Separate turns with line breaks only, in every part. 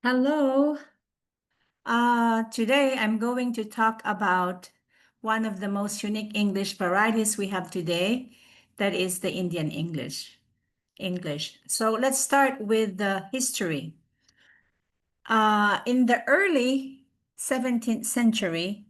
Hello. Today I'm going to talk about one of the most unique English varieties we have today, that is the Indian English. So let's start with the history. In the early 17th century,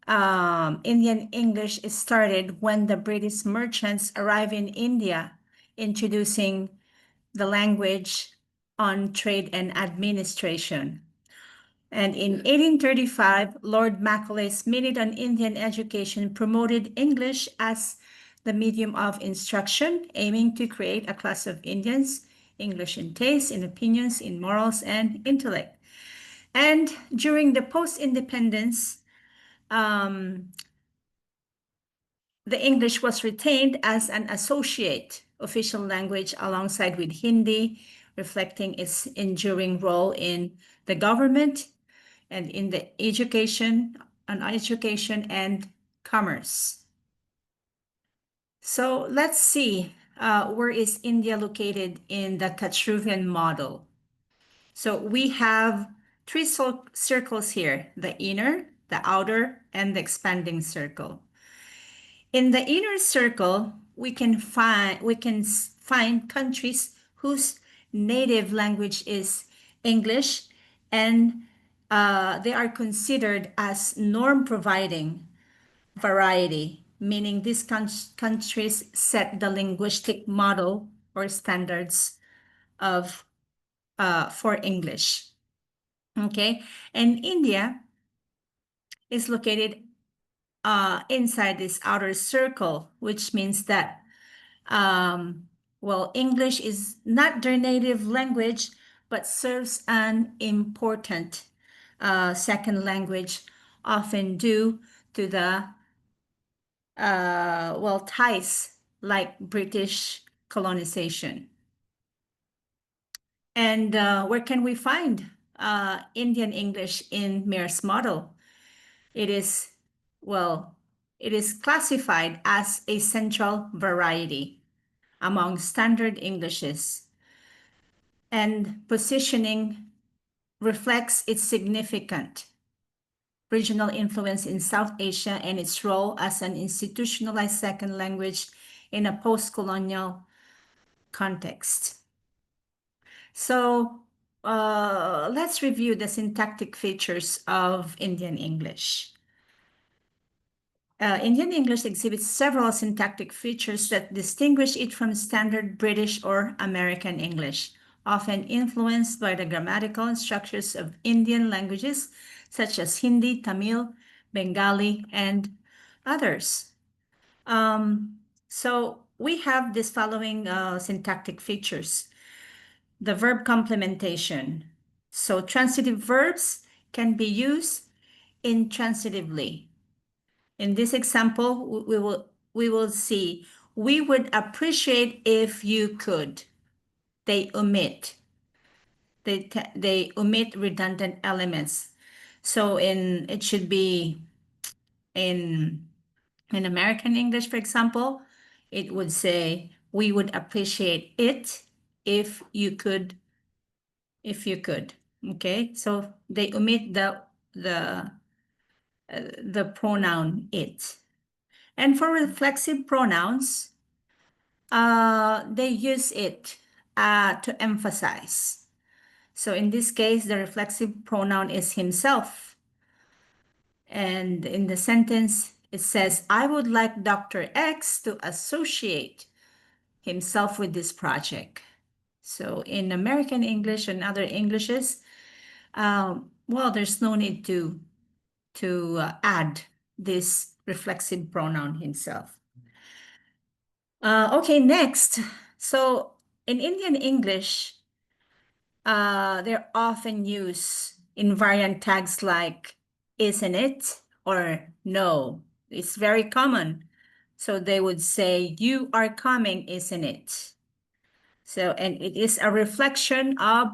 Indian English started when the British merchants arrived in India, introducing the language on trade and administration. And in 1835, Lord Macaulay's Minute on Indian Education promoted English as the medium of instruction, aiming to create a class of Indians, English in taste, in opinions, in morals, and intellect. And during the post-independence, um, the English was retained as an associate official language alongside with Hindi, reflecting its enduring role in the government and in the education and commerce. So let's see, where is India located in the Kachuvian model? So we have three circles here: the inner, the outer, and the expanding circle. In the inner circle, we can find countries whose native language is English, and they are considered as norm providing variety, meaning these countries set the linguistic model or standards of for English. Okay, and India is located inside this outer circle, which means that English is not their native language, but serves an important second language, often due to the ties like British colonization. And where can we find Indian English in Mayer's model? It is, well, it is classified as a central variety among standard Englishes, and positioning reflects its significant regional influence in South Asia and its role as an institutionalized second language in a post-colonial context. So let's review the syntactic features of Indian English. Indian English exhibits several syntactic features that distinguish it from standard British or American English, often influenced by the grammatical structures of Indian languages such as Hindi, Tamil, Bengali, and others. So we have this following syntactic features. The verb complementation. So transitive verbs can be used intransitively. In this example, we will see, we would appreciate if you could. They omit. They omit redundant elements. So it should be in American English, for example, it would say, we would appreciate it if you could, Okay, so they omit the pronoun it. And for reflexive pronouns, they use it to emphasize. So in this case, the reflexive pronoun is himself. And in the sentence, it says, I would like Dr. X to associate himself with this project. So in American English and other Englishes, there's no need to add this reflexive pronoun himself. Okay, next. So in Indian English, they're often used in variant tags like isn't it or no. It's very common. So they would say, you are coming, isn't it? So, and it is a reflection of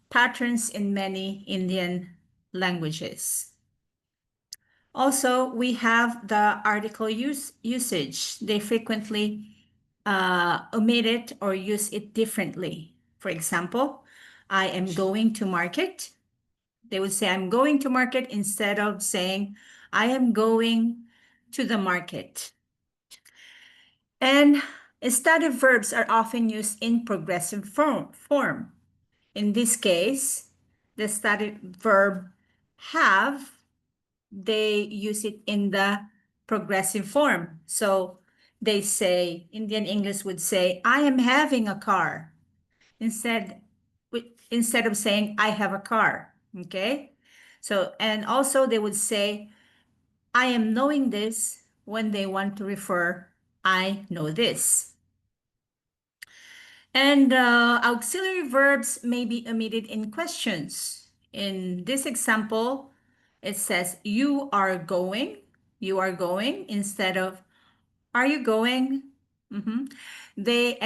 patterns in many Indian languages. Also, we have the article usage. They frequently omit it or use it differently. For example, I am going to market. They would say, I'm going to market instead of saying, I am going to the market. And stative verbs are often used in progressive form. In this case, the stative verb have, they use it in the progressive form. So they say, Indian English would say, I am having a car, instead instead of saying I have a car. Okay. So, and also they would say, I am knowing this when they want to refer, I know this. And auxiliary verbs may be omitted in questions. In this example, it says, you are going, instead of, are you going? Mhm. They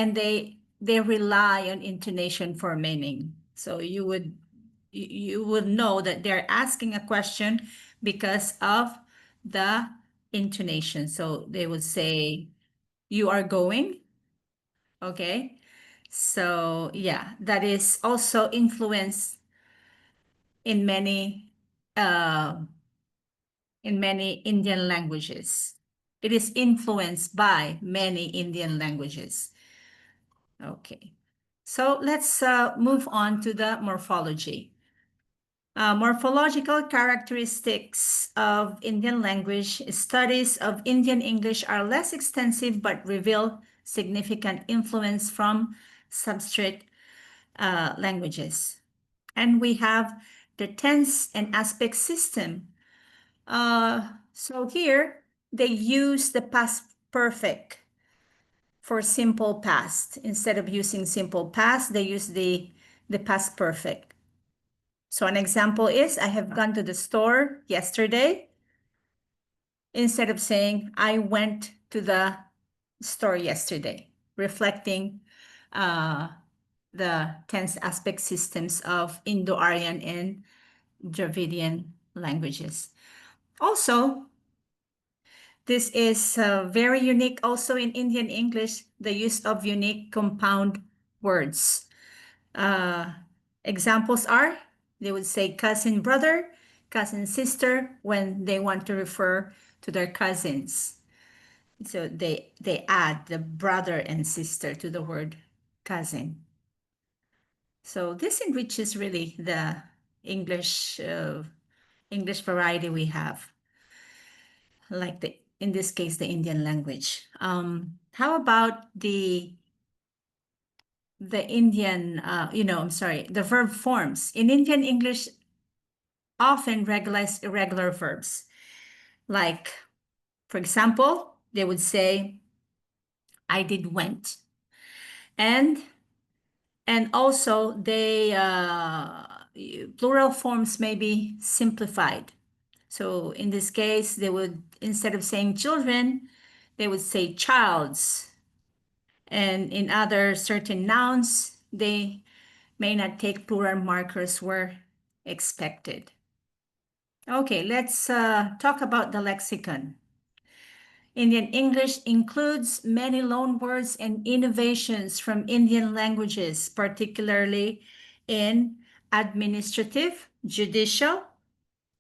rely on intonation for meaning. So you would know that they're asking a question because of the intonation. So they would say, you are going. Okay. So yeah, that is also influenced in many uh, in many Indian languages. It is influenced by many Indian languages. Okay. So let's move on to the morphology. Morphological characteristics of Indian language. Studies of Indian English are less extensive but reveal significant influence from substrate languages. And we have the tense and aspect system. So here they use the past perfect for simple past. Instead of using simple past, they use the past perfect. So an example is, I have gone to the store yesterday. Instead of saying, I went to the store yesterday, reflecting uh, the tense aspect systems of Indo-Aryan and Dravidian languages. Also, this is very unique also in Indian English, the use of unique compound words. Examples are, they would say cousin brother, cousin sister when they want to refer to their cousins. So they add the brother and sister to the word cousin. So this enriches really the English English variety we have, like the in this case the Indian language. How about the Indian, I'm sorry, the verb forms. In Indian English, often regularize irregular verbs. Like, for example, they would say, I did went. And also they plural forms may be simplified. So in this case, they would, instead of saying children, they would say childs. And in other certain nouns, they may not take plural markers where expected. Okay, let's talk about the lexicon. Indian English includes many loanwords and innovations from Indian languages, particularly in administrative, judicial,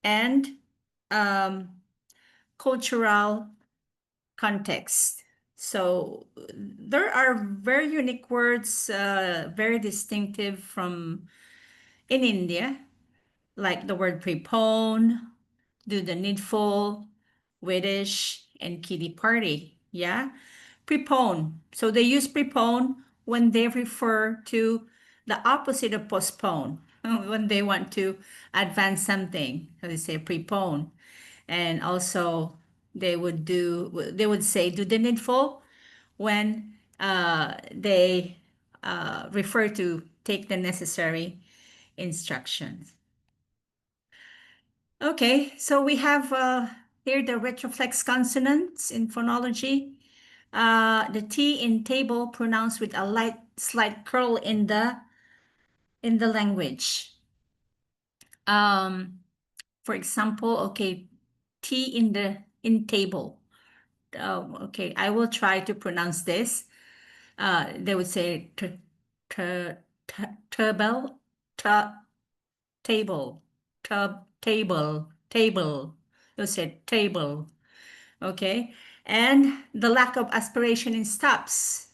and um, cultural context. So there are very unique words, very distinctive from in India, like the word prepone, do the needful, Widdish, and kiddie party. Yeah, prepone. So they use prepone when they refer to the opposite of postpone. When they want to advance something, so they say prepone. And also they would say do the needful when they refer to take the necessary instructions. Okay, so we have here the retroflex consonants in phonology. The T in table pronounced with a light slight curl in the language. For example, okay, T in table. Okay, I will try to pronounce this. They would say table, table, table, table. You said table. Okay. And the lack of aspiration in stops.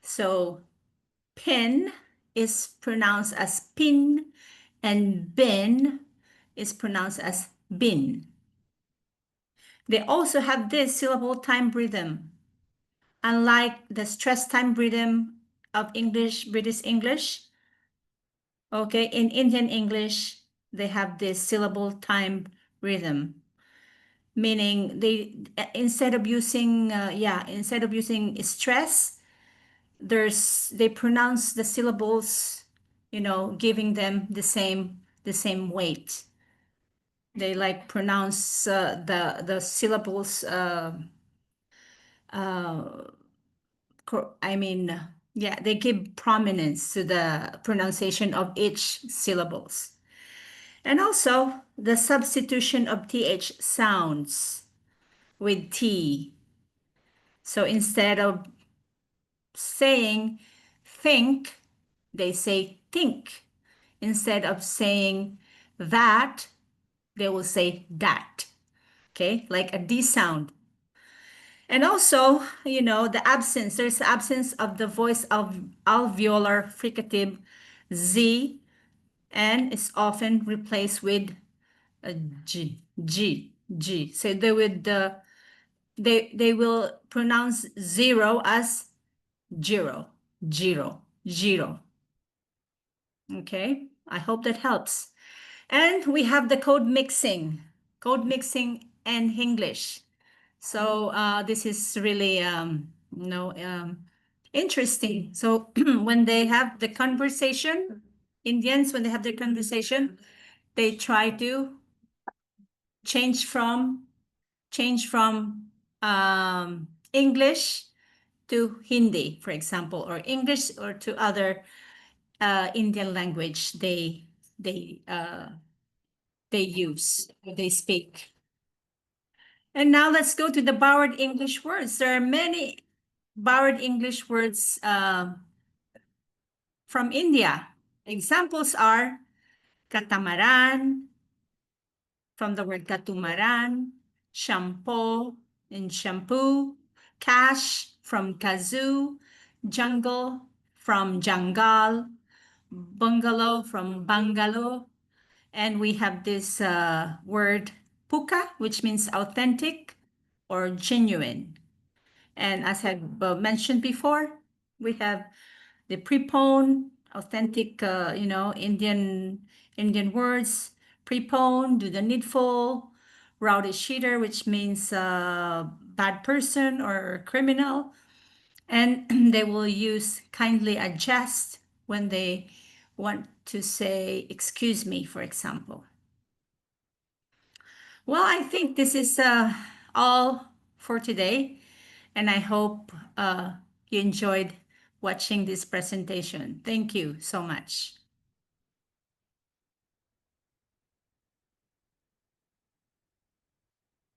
So pin is pronounced as pin, and bin is pronounced as bin. They also have this syllable time rhythm. Unlike the stress time rhythm of English, British English, okay, in Indian English, they have this syllable time rhythm, meaning instead of using stress, they pronounce the syllables, giving them the same weight. They like pronounce the syllables. I mean, yeah, they give prominence to the pronunciation of each syllables. And also the substitution of th sounds with t. So instead of saying think, they say think. Instead of saying that, they will say that. Okay, like a D sound. And also, there's the absence of the voice of alveolar fricative Z, and it's often replaced with a G, G, G. So they will pronounce zero as zero, zero, zero. Okay, I hope that helps. And we have the code mixing and English. So this is really, interesting. So when they have the conversation, Indians, when they have their conversation, they try to change from English to Hindi, for example, or English or to other Indian language they uh, they use, they speak. And now let's go to the borrowed English words. There are many borrowed English words from India. Examples are catamaran, from the word katumaran, shampoo in shampoo, cash from kazoo, jungle from jangal, bungalow from bungalow, and we have this word puka, which means authentic or genuine. And as I've mentioned before, we have the prepone, authentic, Indian words. Prepone, do the needful. Rowdy cheater, which means bad person or criminal. And they will use kindly adjust when they want to say, excuse me, for example. Well, I think this is all for today, and I hope you enjoyed watching this presentation. Thank you so much.